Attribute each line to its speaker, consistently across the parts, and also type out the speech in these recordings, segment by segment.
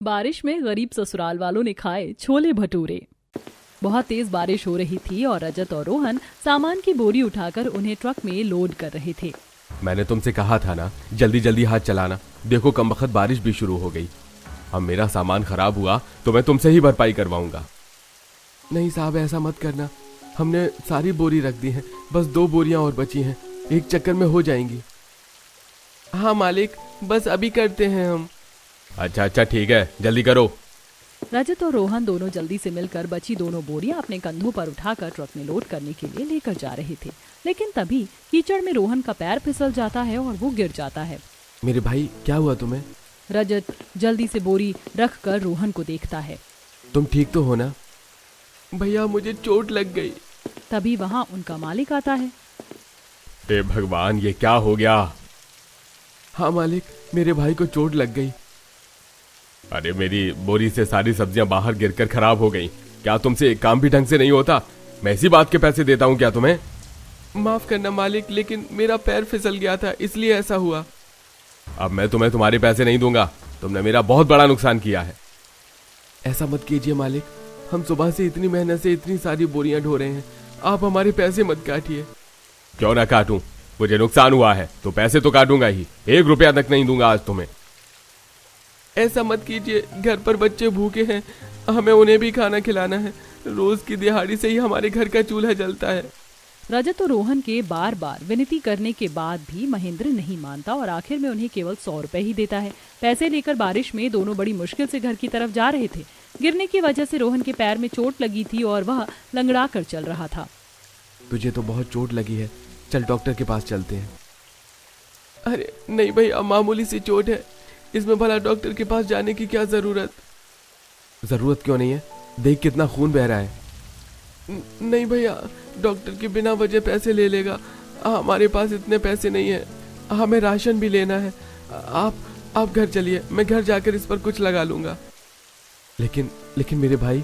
Speaker 1: बारिश में गरीब ससुराल वालों ने खाए छोले भटूरे। बहुत तेज बारिश हो रही थी और रजत और रोहन सामान की बोरी उठाकर उन्हें ट्रक में लोड कर रहे थे।
Speaker 2: मैंने तुमसे कहा था ना, जल्दी जल्दी हाथ चलाना। देखो कमबख्त बारिश भी शुरू हो गई। अब मेरा सामान खराब हुआ तो मैं तुमसे ही भरपाई करवाऊंगा। नहीं साहब, ऐसा मत करना। हमने सारी बोरी रख दी है, बस 2 बोरियां और बची हैं, एक चक्कर में हो जाएंगी। हाँ मालिक, बस अभी करते हैं हम। अच्छा ठीक है, जल्दी करो।
Speaker 1: रजत और रोहन दोनों जल्दी से मिलकर बची दोनों बोरियां अपने कंधों पर उठाकर ट्रक में लोड करने के लिए लेकर जा रहे थे। लेकिन तभी कीचड़ में रोहन का पैर फिसल जाता है और वो गिर जाता है।
Speaker 2: मेरे भाई, क्या हुआ तुम्हें?
Speaker 1: रजत जल्दी से बोरी रख कर रोहन को देखता है।
Speaker 2: तुम ठीक तो हो ना? भैया, मुझे चोट लग गई।
Speaker 1: तभी वहाँ उनका मालिक आता है।
Speaker 2: हे भगवान, ये क्या हो गया? हाँ मालिक, मेरे भाई को चोट लग गई। अरे मेरी बोरी से सारी सब्जियां बाहर गिरकर खराब हो गईं। क्या तुमसे एक काम भी ढंग से नहीं होता? मैं इसी बात के पैसे देता हूँ क्या तुम्हें? माफ करना मालिक, लेकिन मेरा पैर फिसल गया था, इसलिए ऐसा हुआ। अब मैं तुम्हें तुम्हारे पैसे नहीं दूंगा। तुमने मेरा बहुत बड़ा नुकसान किया है। ऐसा मत कीजिए मालिक, हम सुबह से इतनी मेहनत से इतनी सारी बोरियां ढो रहे हैं, आप हमारे पैसे मत काटिए। क्यों ना काटूं? मुझे नुकसान हुआ है तो पैसे तो काटूंगा ही। 1 रुपया तक नहीं दूंगा आज तुम्हें। ऐसा मत कीजिए, घर पर बच्चे भूखे हैं, हमें उन्हें भी खाना खिलाना है। रोज की दिहाड़ी से ही हमारे घर का चूल्हा जलता है।
Speaker 1: रजत और रोहन के बार बार विनती करने के बाद भी महेंद्र नहीं मानता और आखिर में उन्हें केवल 100 रुपए ही देता है। पैसे लेकर बारिश में दोनों बड़ी मुश्किल से घर की तरफ जा रहे थे। गिरने की वजह से रोहन के पैर में चोट लगी थी और वह लंगड़ा कर चल रहा था।
Speaker 2: तुझे तो बहुत चोट लगी है, चल डॉक्टर के पास चलते हैं। अरे नहीं भैया, मामूली सी चोट है, इसमें भला डॉक्टर के पास जाने की क्या जरूरत? जरूरत क्यों नहीं है? देख कितना खून बह रहा है। नहीं भैया, डॉक्टर के बिना वजह पैसे ले लेगा। हमारे पास इतने पैसे नहीं है, हमें राशन भी लेना है। आप घर चलिए, मैं घर जाकर इस पर कुछ लगा लूंगा। लेकिन मेरे भाई।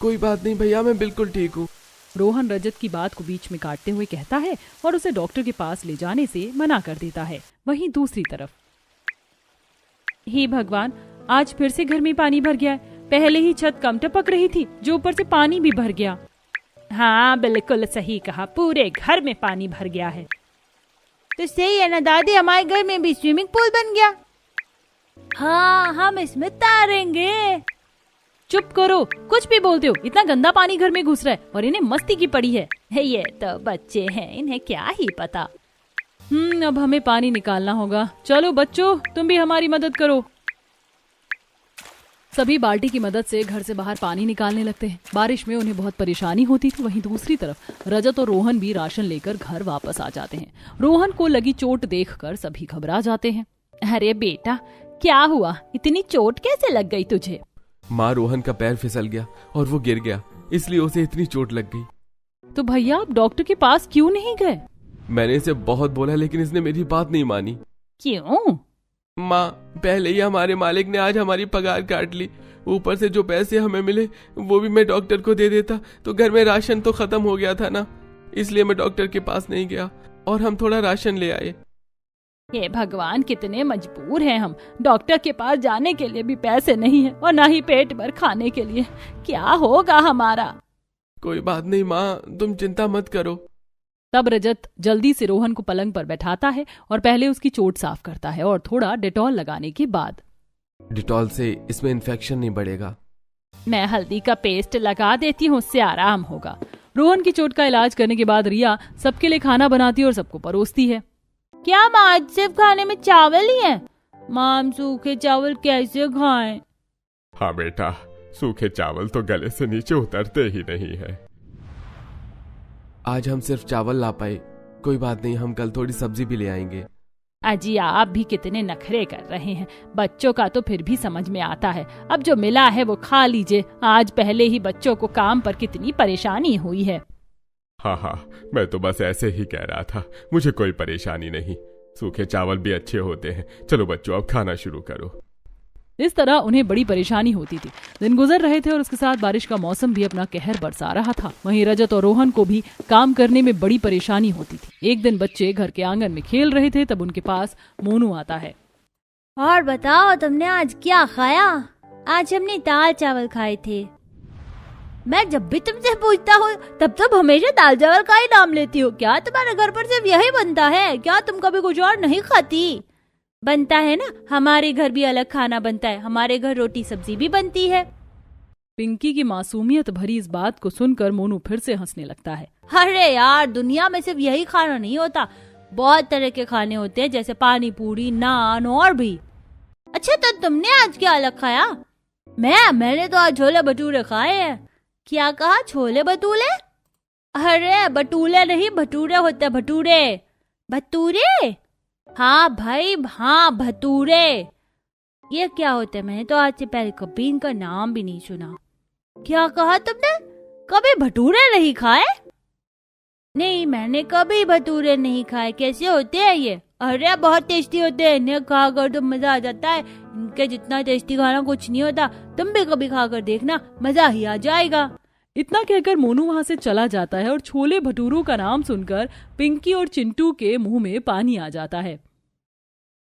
Speaker 2: कोई बात नहीं भैया, मैं बिल्कुल ठीक हूँ।
Speaker 1: रोहन रजत की बात को बीच में काटते हुए कहता है और उसे डॉक्टर के पास ले जाने से मना कर देता है। वहीं दूसरी तरफ, हे भगवान, आज फिर से घर में पानी भर गया है। पहले ही छत कम टपक रही थी, जो ऊपर से पानी भी भर गया। हाँ बिल्कुल सही कहा, पूरे घर में पानी भर गया है।
Speaker 3: तो सही है ना दादी, हमारे घर में भी स्विमिंग पूल बन गया। हाँ, हम इसमें तैरेंगे।
Speaker 1: चुप करो, कुछ भी बोलते हो। इतना गंदा पानी घर में घुस रहा है और इन्हें मस्ती की पड़ी है।
Speaker 3: ये तो बच्चे हैं, इन्हें क्या ही पता।
Speaker 1: अब हमें पानी निकालना होगा। चलो बच्चों, तुम भी हमारी मदद करो। सभी बाल्टी की मदद से घर से बाहर पानी निकालने लगते हैं। बारिश में उन्हें बहुत परेशानी होती थी। वहीं दूसरी तरफ रजत और रोहन भी राशन लेकर घर वापस आ जाते हैं। रोहन को लगी चोट देखकर सभी घबरा जाते हैं।
Speaker 3: अरे बेटा, क्या हुआ? इतनी चोट कैसे लग गई तुझे?
Speaker 2: माँ, रोहन का पैर फिसल गया और वो गिर गया, इसलिए उसे इतनी चोट लग गई।
Speaker 1: तो भैया, आप डॉक्टर के पास क्यों नहीं गए?
Speaker 2: मैंने इसे बहुत बोला, लेकिन इसने मेरी बात नहीं मानी।
Speaker 3: क्यों?
Speaker 2: माँ, पहले ही हमारे मालिक ने आज हमारी पगार काट ली। ऊपर से जो पैसे हमें मिले वो भी मैं डॉक्टर को दे देता तो घर में राशन तो खत्म हो गया था ना, इसलिए मैं डॉक्टर के पास नहीं गया और हम थोड़ा राशन ले आए।
Speaker 3: हे भगवान, कितने मजबूर हैं हम। डॉक्टर के पास जाने के लिए भी पैसे नहीं है और ना ही पेट भर खाने के लिए। क्या होगा हमारा?
Speaker 2: कोई बात नहीं माँ, तुम चिंता मत करो।
Speaker 1: तब रजत जल्दी से रोहन को पलंग पर बैठाता है और पहले उसकी चोट साफ करता है और थोड़ा डेटॉल लगाने के बाद,
Speaker 2: डिटॉल से इसमें इन्फेक्शन नहीं बढ़ेगा।
Speaker 3: मैं हल्दी का पेस्ट लगा देती हूँ, उससे आराम होगा।
Speaker 1: रोहन की चोट का इलाज करने के बाद रिया सबके लिए खाना बनाती है और सबको परोसती है।
Speaker 3: क्या माँ, आज सिर्फ खाने में चावल ही है? माँ, हम सूखे चावल कैसे खाएं?
Speaker 2: हाँ बेटा, सूखे चावल तो गले से नीचे उतरते ही नहीं है। आज हम सिर्फ चावल ला पाए, कोई बात नहीं, हम कल थोड़ी सब्जी भी ले आएंगे।
Speaker 3: अजी, आप भी कितने नखरे कर रहे हैं। बच्चों का तो फिर भी समझ में आता है। अब जो मिला है वो खा लीजिए। आज पहले ही बच्चों को काम पर कितनी परेशानी हुई है।
Speaker 2: हाँ, मैं तो बस ऐसे ही कह रहा था, मुझे कोई परेशानी नहीं। सूखे चावल भी अच्छे होते हैं। चलो बच्चों, अब खाना शुरू करो।
Speaker 1: इस तरह उन्हें बड़ी परेशानी होती थी। दिन गुजर रहे थे और उसके साथ बारिश का मौसम भी अपना कहर बरसा रहा था। वहीं रजत और रोहन को भी काम करने में बड़ी परेशानी होती थी। एक दिन बच्चे घर के आंगन में खेल रहे थे, तब उनके पास मोनू आता है।
Speaker 3: और बताओ, तुमने आज क्या खाया?
Speaker 4: आज हमने दाल चावल खाए थे। मैं जब भी तुमसे पूछता हूँ तब तुम हमेशा दाल चावल का ही नाम लेती हो। क्या तुम्हारे घर पर सिर्फ यही बनता है? क्या तुम कभी कुछ और नहीं खाती? बनता है ना, हमारे घर भी अलग खाना बनता है। हमारे घर रोटी सब्जी भी बनती है।
Speaker 1: पिंकी की मासूमियत भरी इस बात को सुनकर मोनू फिर से हंसने लगता है।
Speaker 4: अरे यार, दुनिया में सिर्फ यही खाना नहीं होता, बहुत तरह के खाने होते हैं, जैसे पानी पूरी, नान और भी। अच्छा, तो तुमने आज क्या अलग खाया? मैंने तो आज छोले भटूरे खाए हैं। क्या कहा? छोले भटूरे? अरे भटूरे नहीं, भटूरे होते, भटूरे। भटूरे? हाँ भाई, हाँ भटूरे। ये क्या होते हैं? मैंने तो आज से पहले कभी इनका नाम भी नहीं सुना। क्या कहा तुमने? कभी भटूरे नहीं खाए? नहीं, मैंने कभी भटूरे नहीं खाए। कैसे होते हैं ये? अरे बहुत टेस्टी होते हैं, इन्हें खाकर तो मजा आ जाता है। इनके जितना टेस्टी खाना कुछ नहीं होता। तुम भी कभी खाकर देखना, मजा ही आ जाएगा।
Speaker 1: इतना कहकर मोनू वहाँ से चला जाता है और छोले भटूरों का नाम सुनकर पिंकी और चिंटू के मुंह में पानी आ जाता है।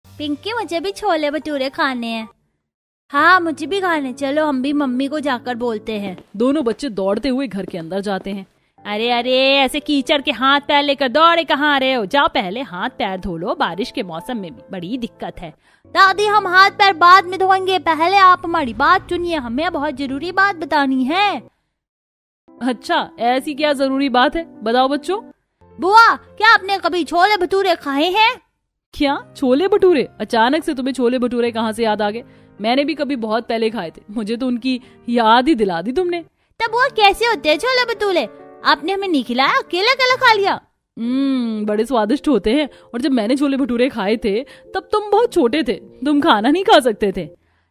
Speaker 4: पिंकी, मुझे भी छोले भटूरे खाने हैं। हाँ, मुझे भी खाने। चलो हम भी मम्मी को जाकर बोलते हैं।
Speaker 1: दोनों बच्चे दौड़ते हुए घर के अंदर जाते हैं।
Speaker 3: अरे अरे, ऐसे कीचड़ के हाथ पैर लेकर दौड़े कहाँ रहे हो? जाओ पहले हाथ पैर धो लो, बारिश के मौसम में भी बड़ी दिक्कत है।
Speaker 4: दादी, हम हाथ पैर बाद में धोएंगे, पहले आप हमारी बात सुनिए, हमें बहुत जरूरी बात बतानी है।
Speaker 1: अच्छा, ऐसी क्या जरूरी बात है? बताओ बच्चों।
Speaker 4: बुआ, क्या आपने कभी छोले भटूरे खाए हैं?
Speaker 1: क्या छोले भटूरे? अचानक से तुम्हें छोले भटूरे कहाँ से याद आ गए? मैंने भी कभी बहुत पहले खाए थे, मुझे तो उनकी याद ही दिला दी तुमने।
Speaker 4: तब वो कैसे होते हैं छोले भटूरे? आपने हमें नहीं खिलाया, अकेला अकेला खा लिया।
Speaker 1: बड़े स्वादिष्ट होते हैं। और जब मैंने छोले भटूरे खाए थे तब तुम बहुत छोटे थे, तुम खाना नहीं खा सकते थे।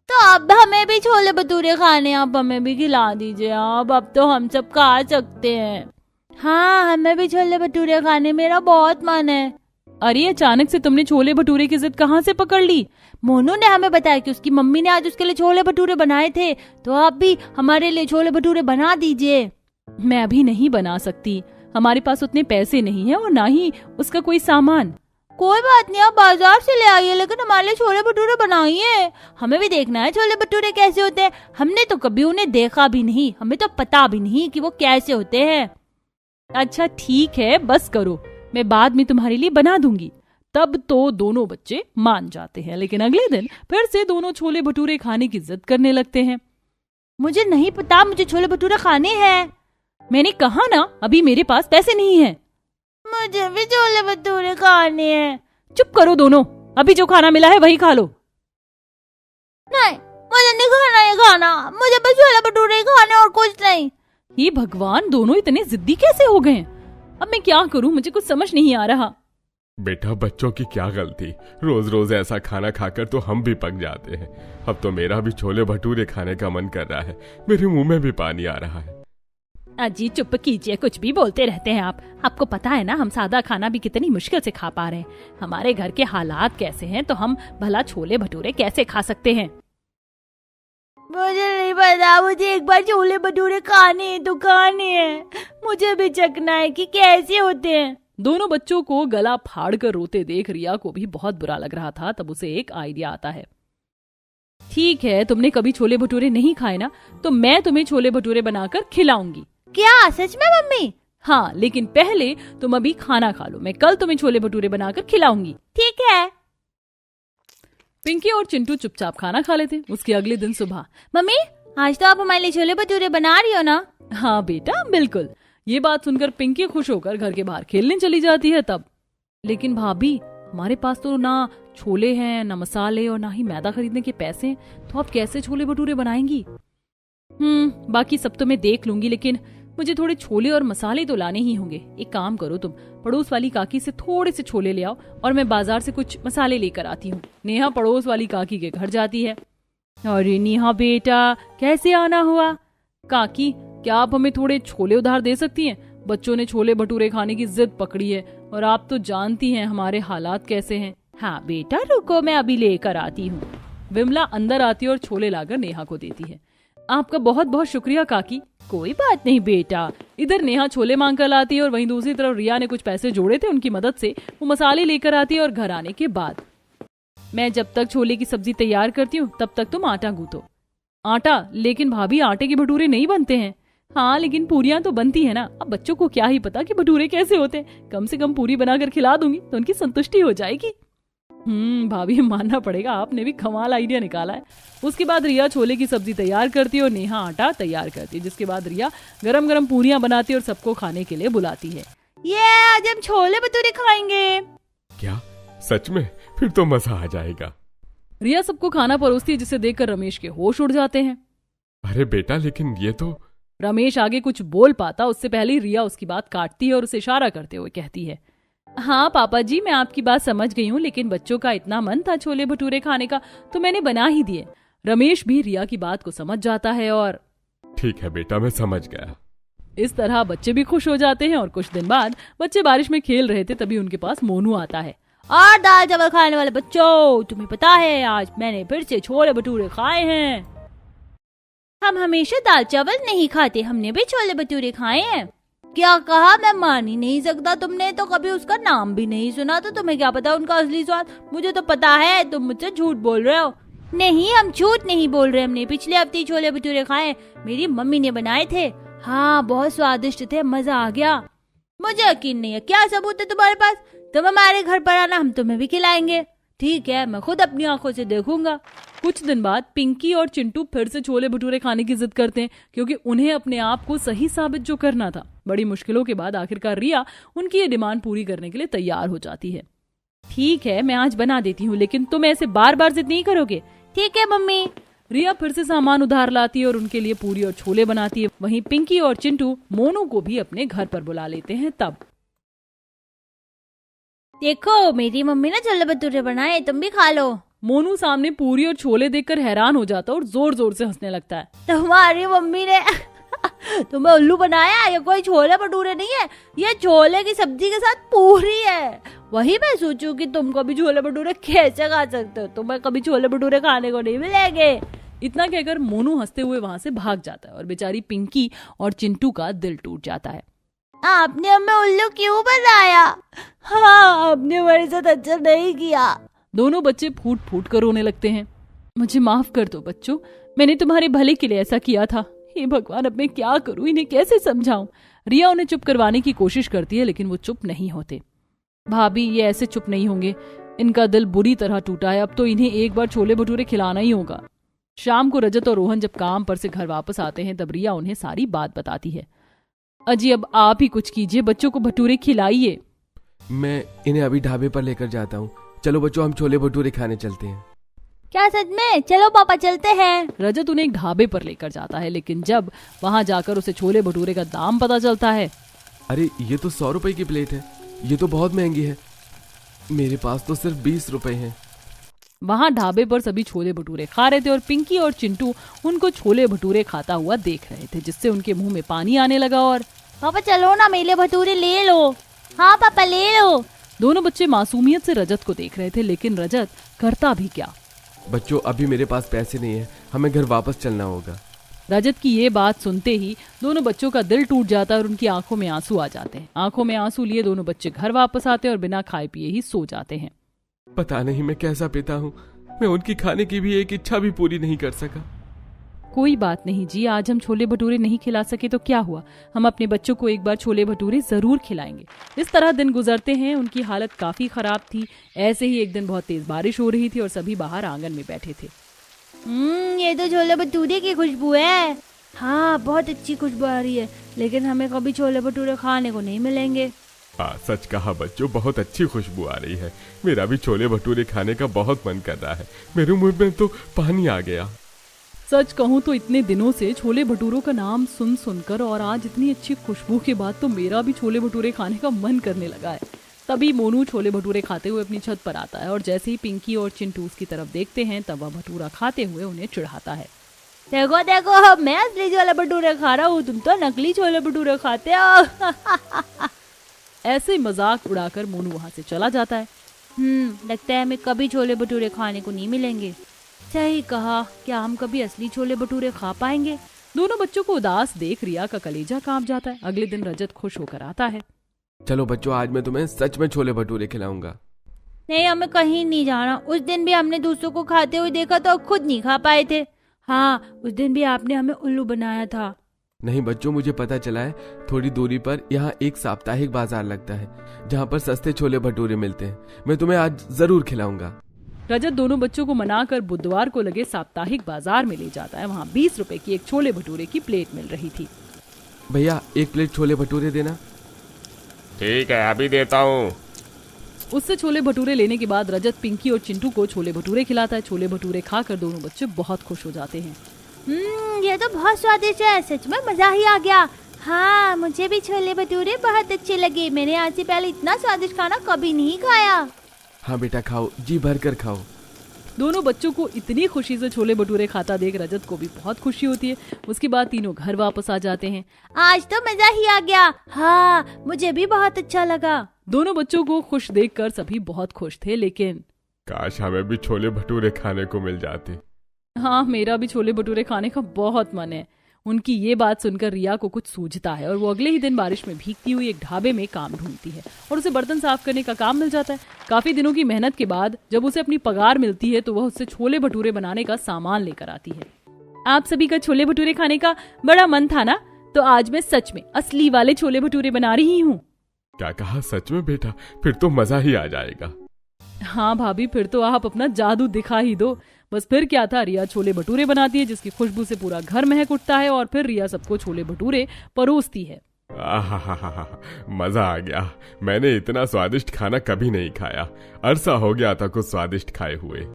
Speaker 4: तो अब हमें भी छोले भटूरे खाने, आप हमें भी खिला दीजिए। अब तो हम सब खा सकते हैं। हाँ, हमें भी छोले भटूरे खाने, मेरा बहुत मन है।
Speaker 1: अरे, अचानक से तुमने छोले भटूरे की जिद कहाँ से पकड़ ली?
Speaker 4: मोनू ने हमें बताया कि उसकी मम्मी ने आज उसके लिए छोले भटूरे बनाए थे, तो आप भी हमारे लिए छोले भटूरे बना दीजिए।
Speaker 1: मैं अभी नहीं बना सकती, हमारे पास उतने पैसे नहीं है और ना ही उसका कोई सामान।
Speaker 4: कोई बात नहीं, आप बाजार से ले आइए, लेकिन हमारे लिए छोले भटूरे बनाइए। हमें भी देखना है छोले भटूरे कैसे होते हैं। हमने तो कभी उन्हें देखा भी नहीं, हमें तो पता भी नहीं कि वो कैसे होते हैं।
Speaker 1: अच्छा ठीक है, बस करो, मैं बाद में तुम्हारे लिए बना दूंगी। तब तो दोनों बच्चे मान जाते हैं, लेकिन अगले दिन फिर से दोनों छोले भटूरे खाने की जिद करने लगते हैं।
Speaker 4: मुझे नहीं पता, मुझे छोले भटूरे खाने हैं।
Speaker 1: मैंने कहा ना, अभी मेरे पास पैसे नहीं है।
Speaker 4: मुझे भी छोले भटूरे खाने हैं।
Speaker 1: चुप करो दोनों, अभी जो खाना मिला है वही खा लो।
Speaker 4: नहीं, मुझे नहीं खाना ये खाना, मुझे बस छोले भटूरे ही खाने और कुछ नहीं।
Speaker 1: हे भगवान, दोनों इतने जिद्दी कैसे हो गए? अब मैं क्या करूं, मुझे कुछ समझ नहीं आ रहा।
Speaker 2: बेटा, बच्चों की क्या गलती, रोज रोज ऐसा खाना खाकर तो हम भी पक जाते हैं। अब तो मेरा भी छोले भटूरे खाने का मन कर रहा है, मेरे मुंह में भी पानी आ रहा है।
Speaker 3: अजी चुप कीजिए, कुछ भी बोलते रहते हैं आप। आपको पता है ना, हम सादा खाना भी कितनी मुश्किल से खा पा रहे हैं। हमारे घर के हालात कैसे हैं, तो हम भला छोले भटूरे कैसे खा सकते हैं?
Speaker 4: मुझे नहीं पता, मुझे एक बार छोले भटूरे खाने तो खाने हैं। मुझे भी चखना है कि कैसे होते हैं।
Speaker 1: दोनों बच्चों को गला फाड़ कर रोते देख रिया को भी बहुत बुरा लग रहा था। तब उसे एक आइडिया आता है। ठीक है, तुमने कभी छोले भटूरे नहीं खाए ना, तो मैं तुम्हें छोले भटूरे बनाकर खिलाऊंगी।
Speaker 4: क्या सच में मम्मी?
Speaker 1: हाँ, लेकिन पहले तुम अभी खाना खा लो, मैं कल तुम्हें छोले भटूरे बनाकर खिलाऊंगी।
Speaker 4: ठीक है।
Speaker 1: पिंकी और चिंटू चुपचाप खाना खा लेते। उसके अगले दिन सुबह,
Speaker 4: मम्मी आज तो आप हमारे लिए छोले भटूरे बना रही हो ना?
Speaker 1: हाँ बेटा, बिल्कुल। ये बात सुनकर पिंकी खुश होकर घर के बाहर खेलने चली जाती है। तब, लेकिन भाभी, हमारे पास तो ना छोले हैं, ना मसाले और ना ही मैदा खरीदने के पैसे हैं, तो आप कैसे छोले भटूरे बनाएंगी? बाकी सब तो मैं देख लूंगी, लेकिन मुझे थोड़े छोले और मसाले तो लाने ही होंगे। एक काम करो, तुम पड़ोस वाली काकी से थोड़े से छोले ले आओ और मैं बाजार से कुछ मसाले लेकर आती हूँ। नेहा पड़ोस वाली काकी के घर जाती है। अरे नेहा बेटा, कैसे आना हुआ? काकी, क्या आप हमें थोड़े छोले उधार दे सकती हैं? बच्चों ने छोले भटूरे खाने की जिद पकड़ी है और आप तो जानती हैं हमारे हालात कैसे हैं।
Speaker 3: हाँ बेटा रुको, मैं अभी लेकर आती हूँ।
Speaker 1: विमला अंदर आती है और छोले लाकर नेहा को देती है। आपका बहुत बहुत शुक्रिया काकी।
Speaker 3: कोई बात नहीं बेटा।
Speaker 1: इधर नेहा छोले मांग कर लाती है और वहीं दूसरी तरफ रिया ने कुछ पैसे जोड़े थे, उनकी मदद से वो मसाले लेकर आती है। और घर आने के बाद, मैं जब तक छोले की सब्जी तैयार करती हूँ तब तक तुम आटा गूंथो। आटा? लेकिन भाभी आटे के भटूरे नहीं बनते हैं। हाँ लेकिन पूरियां तो बनती है ना। अब बच्चों को क्या ही पता कि भटूरे कैसे होते हैं। कम से कम पूरी बनाकर खिला दूंगी तो उनकी संतुष्टि हो जाएगी। भाभी मानना पड़ेगा, आपने भी कमाल आइडिया निकाला है। उसके बाद रिया छोले की सब्जी तैयार करती है और नेहा आटा तैयार करती है, जिसके बाद रिया गरम गरम पूरियां बनाती है और सबको खाने के लिए बुलाती है।
Speaker 4: ये आज हम छोले भटूरे खाएंगे।
Speaker 2: क्या सच में? फिर तो मजा आ जाएगा।
Speaker 1: रिया सबको खाना परोसती है, जिसे देखकर रमेश के होश उड़ जाते हैं।
Speaker 2: अरे बेटा, लेकिन ये तो।
Speaker 1: रमेश आगे कुछ बोल पाता उससे पहले रिया उसकी बात काटती है और उसे इशारा करते हुए कहती है, हाँ पापा जी, मैं आपकी बात समझ गई हूँ, लेकिन बच्चों का इतना मन था छोले भटूरे खाने का तो मैंने बना ही दिए। रमेश भी रिया की बात को समझ जाता है और
Speaker 2: ठीक है बेटा, मैं समझ गया।
Speaker 1: इस तरह बच्चे भी खुश हो जाते हैं। और कुछ दिन बाद बच्चे बारिश में खेल रहे थे, तभी उनके पास मोनू आता है।
Speaker 4: और दाल चावल खाने वाले बच्चों, तुम्हें पता है आज मैंने फिर से छोले भटूरे खाए हैं। हम हमेशा दाल चावल नहीं खाते, हमने भी छोले भटूरे खाए हैं। क्या कहा? मैं मान ही नहीं सकता, तुमने तो कभी उसका नाम भी नहीं सुना, तो तुम्हें क्या पता उनका असली स्वाद? मुझे तो पता है, तुम मुझसे झूठ बोल रहे हो। नहीं, हम झूठ नहीं बोल रहे, हमने पिछले हफ्ते छोले भटूरे खाए, मेरी मम्मी ने बनाए थे। हाँ, बहुत स्वादिष्ट थे, मजा आ गया। मुझे यकीन नहीं है, क्या सबूत है तुम्हारे पास? तुम हमारे घर पर आना, हम तुम्हें भी खिलाएंगे। ठीक है, मैं खुद अपनी आंखों से देखूंगा।
Speaker 1: कुछ दिन बाद पिंकी और चिंटू फिर से छोले भटूरे खाने की जिद करते हैं, क्योंकि उन्हें अपने आप को सही साबित जो करना था। बड़ी मुश्किलों के बाद आखिरकार रिया उनकी ये डिमांड पूरी करने के लिए तैयार हो जाती है। ठीक है, मैं आज बना देती हूँ, लेकिन तुम ऐसे बार बार जिद नहीं करोगे।
Speaker 4: ठीक है मम्मी।
Speaker 1: रिया फिर से सामान उधार लाती है और उनके लिए पूरी और छोले बनाती है। वहीं पिंकी और चिंटू मोनू को भी अपने घर पर बुला लेते हैं। तब
Speaker 4: देखो, मेरी मम्मी ने छोले भटूरे बनाए, तुम भी खा लो।
Speaker 1: मोनू सामने पूरी और छोले देखकर हैरान हो जाता है और जोर जोर से हंसने लगता है।
Speaker 4: तुम्हारी मम्मी ने तुम्हें उल्लू बनाया? ये कोई छोले भटूरे नहीं है, ये छोले की सब्जी के साथ पूरी है। वही मैं सोचूं कि तुम कभी छोले भटूरे कैसे खा सकते हो, तुम्हें कभी छोले भटूरे खाने को नहीं मिलेंगे।
Speaker 1: इतना कहकर मोनू हंसते हुए वहाँ से भाग जाता है और बेचारी पिंकी और चिंटू का दिल टूट जाता है।
Speaker 4: आपने हमें उल्लू क्यों बनाया? हाँ, आपने हमारे साथ अच्छा नहीं किया।
Speaker 1: दोनों बच्चे फूट फूट कर रोने लगते हैं। मुझे माफ कर दो बच्चों, मैंने तुम्हारे भले के लिए ऐसा किया था। हे भगवान, अब मैं क्या करूं, इन्हें कैसे समझाऊं। रिया उन्हें चुप करवाने की कोशिश करती है, लेकिन वो चुप नहीं होते। भाभी, ये ऐसे चुप नहीं होंगे, इनका दिल बुरी तरह टूटा है। अब तो इन्हें एक बार छोले भटूरे खिलाना ही होगा। शाम को रजत और रोहन जब काम पर से घर वापस आते हैं, तब रिया उन्हें सारी बात बताती है। अजी, अब आप ही कुछ कीजिए, बच्चों को भटूरे खिलाइए।
Speaker 2: मैं इन्हें अभी ढाबे पर लेकर जाता हूँ। चलो बच्चों, हम छोले भटूरे खाने चलते हैं।
Speaker 4: क्या सच में? चलो पापा, चलते हैं।
Speaker 1: रजत उन्हें एक ढाबे पर लेकर जाता है, लेकिन जब वहाँ जाकर उसे छोले भटूरे का दाम पता चलता है।
Speaker 2: अरे, ये तो 100 रुपए की प्लेट है, ये तो बहुत महंगी है। मेरे पास तो सिर्फ 20 रुपए हैं।
Speaker 1: वहाँ ढाबे पर सभी छोले भटूरे खा रहे थे और पिंकी और चिंटू उनको छोले भटूरे खाता हुआ देख रहे थे, जिससे उनके मुंह में पानी आने लगा। और
Speaker 4: पापा चलो ना, मेरे भटूरे ले लो। हाँ पापा, ले लो।
Speaker 1: दोनों बच्चे मासूमियत से रजत को देख रहे थे, लेकिन रजत करता भी क्या।
Speaker 2: बच्चों, अभी मेरे पास पैसे नहीं है, हमें घर वापस चलना होगा।
Speaker 1: रजत की ये बात सुनते ही दोनों बच्चों का दिल टूट जाता है और उनकी आंखों में आंसू आ जाते हैं। आंखों में आंसू लिए दोनों बच्चे घर वापस आते हैं और बिना खाए पिए ही सो जाते हैं।
Speaker 2: पता नहीं मैं कैसा पिता हूँ, मैं उनकी खाने की भी एक इच्छा भी पूरी नहीं कर सका।
Speaker 1: कोई बात नहीं जी, आज हम छोले भटूरे नहीं खिला सके तो क्या हुआ, हम अपने बच्चों को एक बार छोले भटूरे जरूर खिलाएंगे। इस तरह दिन गुजरते हैं। उनकी हालत काफी खराब थी। ऐसे ही एक दिन बहुत तेज बारिश हो रही थी और सभी बाहर आंगन में बैठे थे।
Speaker 4: ये तो छोले भटूरे की खुशबू है। हाँ, बहुत अच्छी खुशबू आ रही है, लेकिन हमें कभी छोले भटूरे खाने को नहीं मिलेंगे।
Speaker 2: हाँ, सच कहा बच्चों, बहुत अच्छी खुशबू आ रही है। मेरा भी छोले भटूरे खाने का बहुत मन कर रहा है, मेरे मुंह में तो पानी आ गया।
Speaker 1: सच कहूँ तो इतने दिनों से छोले भटूरों का नाम सुन सुनकर और आज इतनी अच्छी खुशबू के बाद तो मेरा भी छोले भटूरे खाने का मन करने लगा है। तभी मोनू छोले भटूरे खाते हुए अपनी छत पर आता है और जैसे ही पिंकी और चिंटू उसकी तरफ देखते हैं, तब वह भटूरा खाते हुए उन्हें चिढ़ाता है।
Speaker 4: देखो देखो, मैं असली छोले भटूरे खा रहा हूँ, तुम तो नकली छोले भटूरे खाते हो।
Speaker 1: ऐसे मजाक उड़ाकर मोनू वहाँ से चला जाता है।
Speaker 4: लगता है हमें कभी छोले भटूरे खाने को नहीं मिलेंगे। सही कहा, क्या हम कभी असली छोले भटूरे खा पाएंगे?
Speaker 1: दोनों बच्चों को उदास देख रिया का कलेजा कांप जाता है। अगले दिन रजत खुश होकर आता है।
Speaker 2: चलो बच्चों, आज मैं तुम्हें सच में छोले भटूरे खिलाऊंगा।
Speaker 4: नहीं, हमें कहीं नहीं जाना। उस दिन भी हमने दूसरों को खाते हुए देखा तो खुद नहीं खा पाए थे। हाँ, उस दिन भी आपने हमें उल्लू बनाया था।
Speaker 2: नहीं बच्चों, मुझे पता चला है थोड़ी दूरी पर यहाँ एक साप्ताहिक बाजार लगता है जहाँ पर सस्ते छोले भटूरे मिलते हैं। मैं तुम्हें आज जरूर खिलाऊंगा।
Speaker 1: रजत दोनों बच्चों को मनाकर बुधवार को लगे साप्ताहिक बाजार में ले जाता है। वहाँ 20 रुपए की एक छोले भटूरे की प्लेट मिल रही थी।
Speaker 2: भैया 1 प्लेट छोले भटूरे देना।
Speaker 5: ठीक है, अभी देता हूँ।
Speaker 1: उससे छोले भटूरे लेने के बाद रजत पिंकी और चिंटू को छोले भटूरे खिलाता है। छोले भटूरे खाकर दोनों बच्चे बहुत खुश हो जाते हैं।
Speaker 4: ये तो बहुत स्वादिष्ट है, सच में मजा ही आ गया। हाँ, मुझे भी छोले भटूरे बहुत अच्छे लगे। मैंने आज से पहले इतना स्वादिष्ट खाना कभी नहीं खाया।
Speaker 2: हाँ बेटा खाओ, जी भर कर खाओ।
Speaker 1: दोनों बच्चों को इतनी खुशी से छोले भटूरे खाता देख रजत को भी बहुत खुशी होती है। उसके बाद तीनों घर वापस आ जाते हैं।
Speaker 4: आज तो मजा ही आ गया। हाँ, मुझे भी बहुत अच्छा लगा।
Speaker 1: दोनों बच्चों को खुश देखकर सभी बहुत खुश थे, लेकिन
Speaker 2: काश हमें भी छोले भटूरे खाने को मिल जाते।
Speaker 1: हाँ, मेरा भी छोले भटूरे खाने का बहुत मन है। उनकी ये बात सुनकर रिया को कुछ सूझता है और वो अगले ही दिन बारिश में भीगती हुई एक ढाबे में काम ढूंढती है और उसे बर्तन साफ करने का काम मिल जाता है। काफी दिनों की मेहनत के बाद जब उसे अपनी पगार मिलती है तो वह उससे छोले भटूरे बनाने का सामान लेकर आती है। आप सभी का छोले भटूरे खाने का बड़ा मन था ना, तो आज मैं सच में असली वाले छोले भटूरे बना रही हूँ।
Speaker 2: क्या कहा? सच में बेटा? फिर तो मजा ही आ जाएगा।
Speaker 1: हाँ भाभी, फिर तो आप अपना जादू दिखा ही दो। बस फिर क्या था, रिया छोले भटूरे बनाती है जिसकी खुशबू से पूरा घर महक उठता है और फिर रिया सबको छोले भटूरे परोसती है।
Speaker 2: मजा आ गया। मैंने इतना स्वादिष्ट खाना कभी नहीं खाया। अरसा हो गया था कुछ स्वादिष्ट खाए हुए।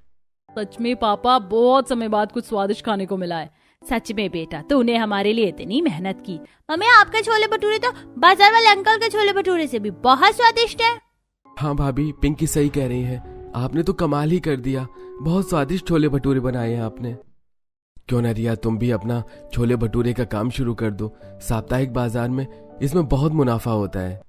Speaker 1: सच में पापा, बहुत समय बाद कुछ स्वादिष्ट खाने को मिला है।
Speaker 4: सच में बेटा, तूने हमारे लिए इतनी मेहनत की। मम्मी, आपके छोले भटूरे तो बाजार वाले अंकल के छोले भटूरे से भी बहुत स्वादिष्ट है।
Speaker 2: हाँ भाभी, पिंकी सही कह रही है। आपने तो कमाल ही कर दिया। बहुत स्वादिष्ट छोले भटूरे बनाए हैं आपने। क्यों ना रिया, तुम भी अपना छोले भटूरे का काम शुरू कर दो। साप्ताहिक बाजार में इसमें बहुत मुनाफा होता है।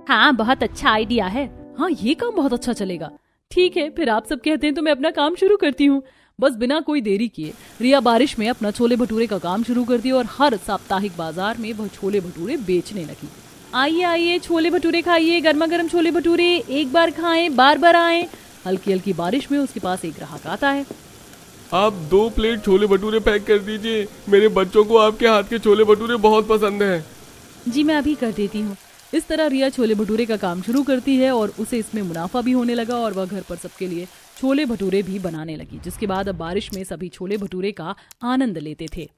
Speaker 4: हाँ, बहुत अच्छा आइडिया है।
Speaker 1: हाँ, ये काम बहुत अच्छा चलेगा। ठीक है, फिर आप सब कहते हैं तो मैं अपना काम शुरू करती हूँ। बस बिना कोई देरी किए रिया बारिश में अपना छोले भटूरे का काम शुरू कर दिया और हर साप्ताहिक बाजार में वह छोले भटूरे बेचने लगी। आइए आइए, छोले भटूरे खाइए, गर्मा गर्म छोले भटूरे, एक बार खाएं बार बार आएं। हल्की हल्की बारिश में उसके पास एक ग्राहक आता है।
Speaker 2: आप 2 प्लेट छोले भटूरे पैक कर दीजिए। मेरे बच्चों को आपके हाथ के छोले भटूरे बहुत पसंद हैं।
Speaker 1: जी मैं अभी कर देती हूँ। इस तरह रिया छोले भटूरे का काम शुरू करती है और उसे इसमें मुनाफा भी होने लगा और वह घर पर सबके लिए छोले भटूरे भी बनाने लगी, जिसके बाद अब बारिश में सभी छोले भटूरे का आनंद लेते थे।